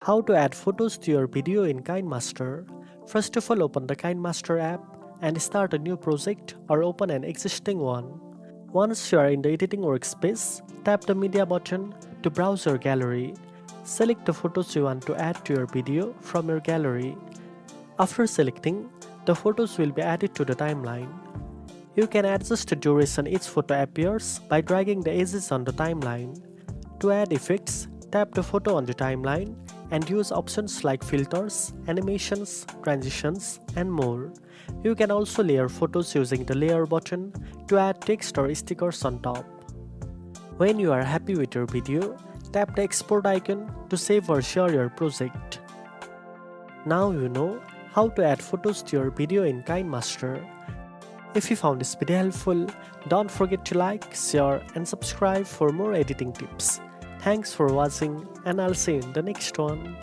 How to add photos to your video in KineMaster. First of all, open the KineMaster app and start a new project or open an existing one. Once you are in the editing workspace, tap the media button to browse your gallery. Select the photos you want to add to your video from your gallery. After selecting, the photos will be added to the timeline. You can adjust the duration each photo appears by dragging the edges on the timeline. To add effects, tap the photo on the timeline and use options like filters, animations, transitions, and more. You can also layer photos using the layer button to add text or stickers on top. When you are happy with your video, tap the export icon to save or share your project. Now you know how to add photos to your video in KineMaster. If you found this video helpful, don't forget to like, share, and subscribe for more editing tips. Thanks for watching, and I'll see you in the next one.